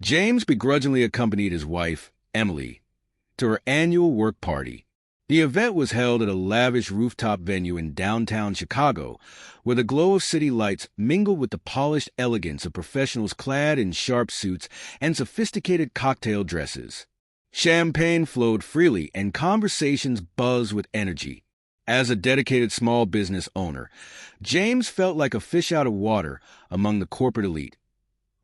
James begrudgingly accompanied his wife, Emily, to her annual work party. The event was held at a lavish rooftop venue in downtown Chicago, where the glow of city lights mingled with the polished elegance of professionals clad in sharp suits and sophisticated cocktail dresses. Champagne flowed freely and conversations buzzed with energy. As a dedicated small business owner, James felt like a fish out of water among the corporate elite,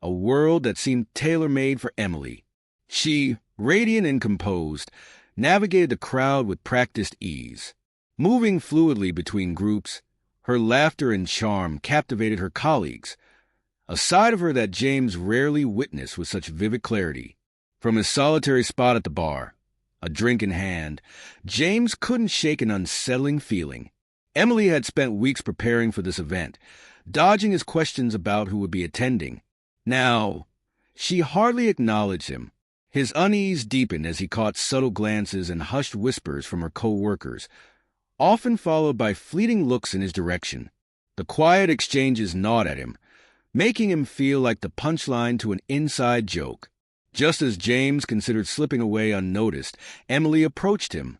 a world that seemed tailor-made for Emily. She, radiant and composed, navigated the crowd with practiced ease. Moving fluidly between groups, her laughter and charm captivated her colleagues, a side of her that James rarely witnessed with such vivid clarity. From his solitary spot at the bar, a drink in hand, James couldn't shake an unsettling feeling. Emily had spent weeks preparing for this event, dodging his questions about who would be attending. Now, she hardly acknowledged him. His unease deepened as he caught subtle glances and hushed whispers from her co-workers, often followed by fleeting looks in his direction. The quiet exchanges gnawed at him, making him feel like the punchline to an inside joke. Just as James considered slipping away unnoticed, Emily approached him,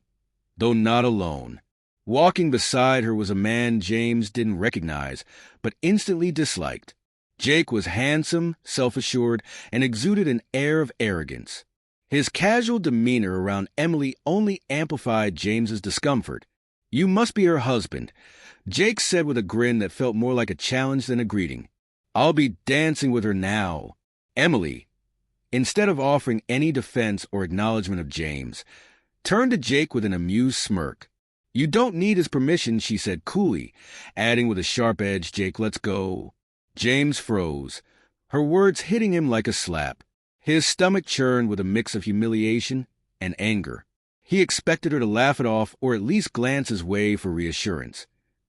though not alone. Walking beside her was a man James didn't recognize, but instantly disliked. Jake was handsome, self-assured, and exuded an air of arrogance. His casual demeanor around Emily only amplified James's discomfort. "You must be her husband," Jake said with a grin that felt more like a challenge than a greeting. "I'll be dancing with her now." Emily, instead of offering any defense or acknowledgement of James, turned to Jake with an amused smirk. "You don't need his permission," she said coolly, adding with a sharp edge, "Jake, let's go." James froze, her words hitting him like a slap. His stomach churned with a mix of humiliation and anger. He expected her to laugh it off or at least glance his way for reassurance.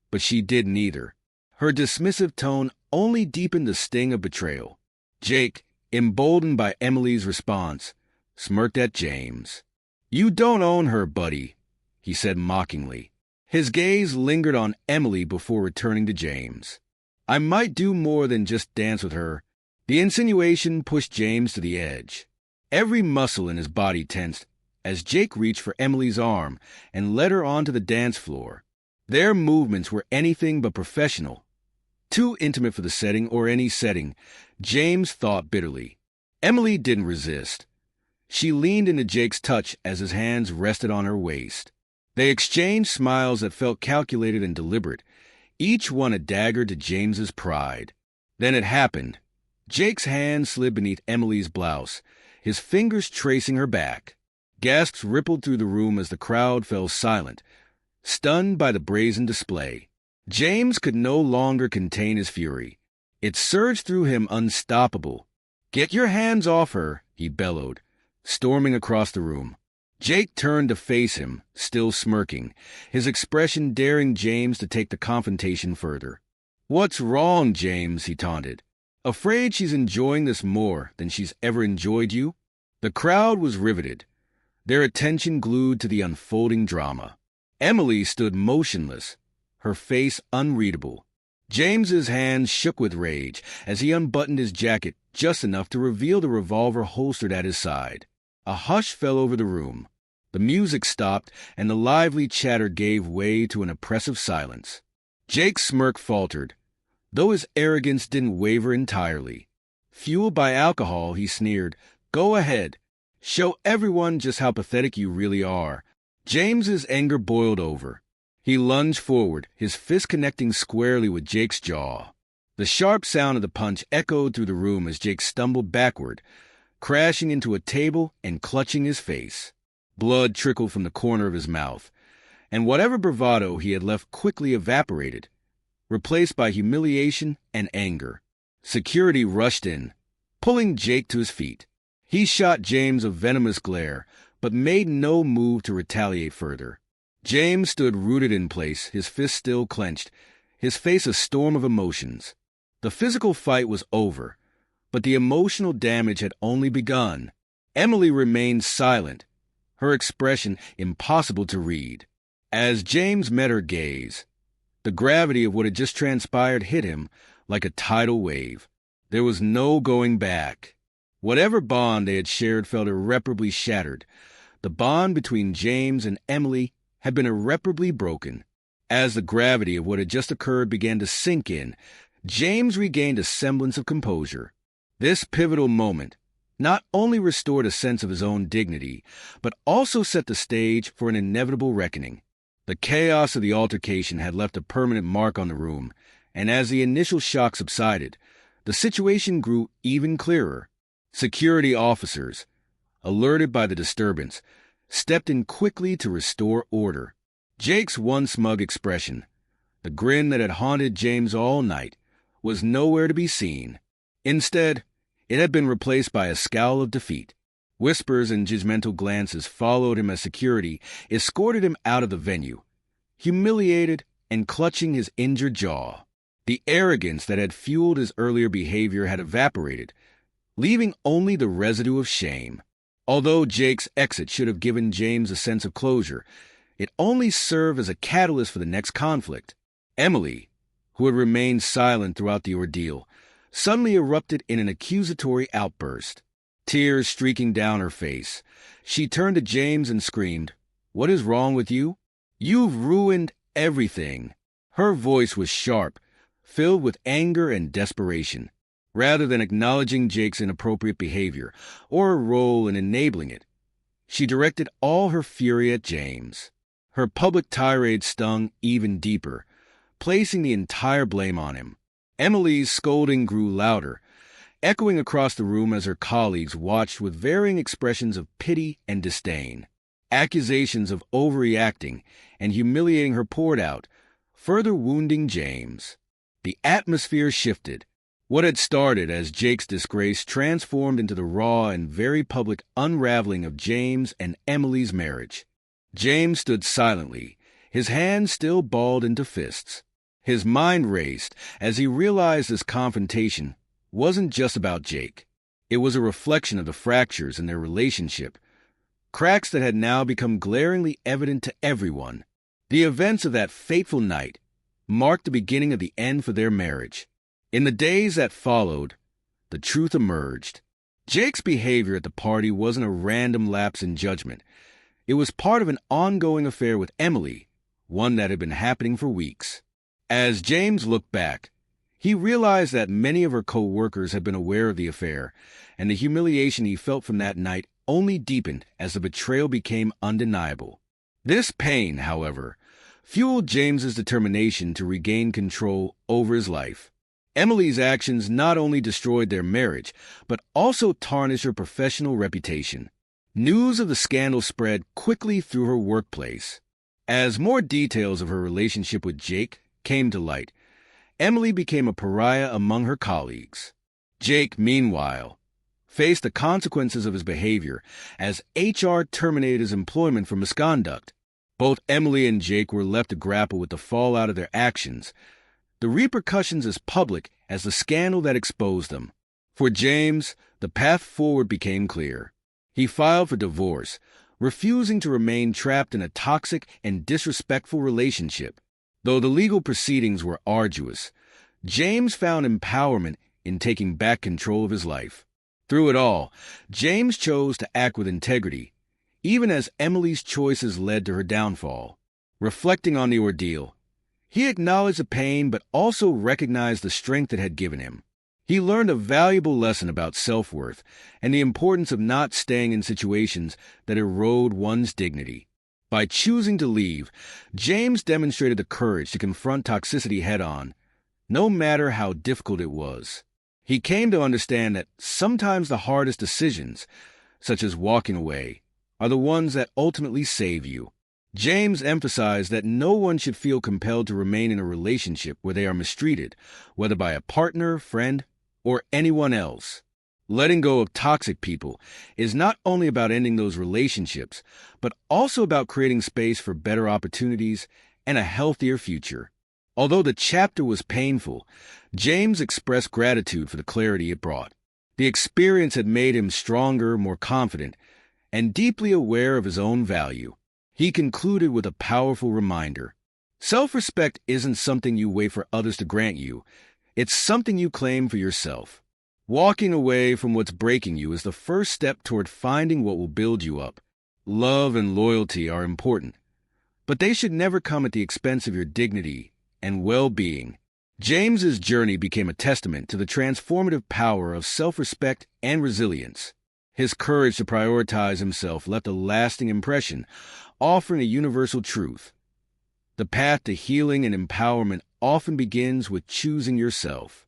But she did neither. Her dismissive tone only deepened the sting of betrayal. Jake, emboldened by Emily's response, smirked at James. "You don't own her, buddy," he said mockingly. His gaze lingered on Emily before returning to James. "I might do more than just dance with her." The insinuation pushed James to the edge. Every muscle in his body tensed as Jake reached for Emily's arm and led her onto the dance floor. Their movements were anything but professional. Too intimate for the setting or any setting, James thought bitterly. Emily didn't resist. She leaned into Jake's touch as his hands rested on her waist. They exchanged smiles that felt calculated and deliberate, each one a dagger to James's pride. Then it happened. Jake's hand slid beneath Emily's blouse, his fingers tracing her back. Gasps rippled through the room as the crowd fell silent, stunned by the brazen display. James could no longer contain his fury. It surged through him unstoppable. "Get your hands off her," he bellowed, storming across the room. Jake turned to face him, still smirking, his expression daring James to take the confrontation further. "What's wrong, James?" he taunted. "Afraid she's enjoying this more than she's ever enjoyed you?" The crowd was riveted, their attention glued to the unfolding drama. Emily stood motionless, her face unreadable. James's hands shook with rage as he unbuttoned his jacket just enough to reveal the revolver holstered at his side. A hush fell over the room. The music stopped, and the lively chatter gave way to an oppressive silence. Jake's smirk faltered, though his arrogance didn't waver entirely. Fueled by alcohol, he sneered, "Go ahead. Show everyone just how pathetic you really are." James's anger boiled over. He lunged forward, his fist connecting squarely with Jake's jaw. The sharp sound of the punch echoed through the room as Jake stumbled backward, crashing into a table and clutching his face. Blood trickled from the corner of his mouth, and whatever bravado he had left quickly evaporated, replaced by humiliation and anger. Security rushed in, pulling Jake to his feet. He shot James a venomous glare, but made no move to retaliate further. James stood rooted in place, his fist still clenched, his face a storm of emotions. The physical fight was over, but the emotional damage had only begun. Emily remained silent, her expression impossible to read. As James met her gaze, the gravity of what had just transpired hit him like a tidal wave. There was no going back. Whatever bond they had shared felt irreparably shattered. The bond between James and Emily had been irreparably broken. As the gravity of what had just occurred began to sink in, James regained a semblance of composure. This pivotal moment not only restored a sense of his own dignity, but also set the stage for an inevitable reckoning. The chaos of the altercation had left a permanent mark on the room, and as the initial shock subsided, the situation grew even clearer. Security officers, alerted by the disturbance, stepped in quickly to restore order. Jake's once smug expression, the grin that had haunted James all night, was nowhere to be seen. Instead, it had been replaced by a scowl of defeat. Whispers and judgmental glances followed him as security escorted him out of the venue, humiliated and clutching his injured jaw. The arrogance that had fueled his earlier behavior had evaporated, leaving only the residue of shame. Although Jake's exit should have given James a sense of closure, it only served as a catalyst for the next conflict. Emily, who had remained silent throughout the ordeal, suddenly erupted in an accusatory outburst. Tears streaking down her face, she turned to James and screamed, "What is wrong with you? You've ruined everything." Her voice was sharp, filled with anger and desperation. Rather than acknowledging Jake's inappropriate behavior or her role in enabling it, she directed all her fury at James. Her public tirade stung even deeper, placing the entire blame on him. Emily's scolding grew louder, echoing across the room as her colleagues watched with varying expressions of pity and disdain. Accusations of overreacting and humiliating her poured out, further wounding James. The atmosphere shifted. What had started as Jake's disgrace transformed into the raw and very public unraveling of James and Emily's marriage. James stood silently, his hands still balled into fists. His mind raced as he realized this confrontation wasn't just about Jake. It was a reflection of the fractures in their relationship, cracks that had now become glaringly evident to everyone. The events of that fateful night marked the beginning of the end for their marriage. In the days that followed, the truth emerged. Jake's behavior at the party wasn't a random lapse in judgment. It was part of an ongoing affair with Emily, one that had been happening for weeks. As James looked back, he realized that many of her co-workers had been aware of the affair, and the humiliation he felt from that night only deepened as the betrayal became undeniable. This pain, however, fueled James's determination to regain control over his life. Emily's actions not only destroyed their marriage, but also tarnished her professional reputation. News of the scandal spread quickly through her workplace. As more details of her relationship with Jake came to light, Emily became a pariah among her colleagues. Jake, meanwhile, faced the consequences of his behavior as HR terminated his employment for misconduct. Both Emily and Jake were left to grapple with the fallout of their actions, the repercussions as public as the scandal that exposed them. For James, the path forward became clear. He filed for divorce, refusing to remain trapped in a toxic and disrespectful relationship. Though the legal proceedings were arduous, James found empowerment in taking back control of his life. Through it all, James chose to act with integrity, even as Emily's choices led to her downfall. Reflecting on the ordeal, he acknowledged the pain but also recognized the strength it had given him. He learned a valuable lesson about self-worth and the importance of not staying in situations that erode one's dignity. By choosing to leave, James demonstrated the courage to confront toxicity head-on, no matter how difficult it was. He came to understand that sometimes the hardest decisions, such as walking away, are the ones that ultimately save you. James emphasized that no one should feel compelled to remain in a relationship where they are mistreated, whether by a partner, friend, or anyone else. Letting go of toxic people is not only about ending those relationships, but also about creating space for better opportunities and a healthier future. Although the chapter was painful, James expressed gratitude for the clarity it brought. The experience had made him stronger, more confident, and deeply aware of his own value. He concluded with a powerful reminder. Self-respect isn't something you wait for others to grant you. It's something you claim for yourself. Walking away from what's breaking you is the first step toward finding what will build you up. Love and loyalty are important, but they should never come at the expense of your dignity and well-being. James's journey became a testament to the transformative power of self-respect and resilience. His courage to prioritize himself left a lasting impression, offering a universal truth. The path to healing and empowerment often begins with choosing yourself.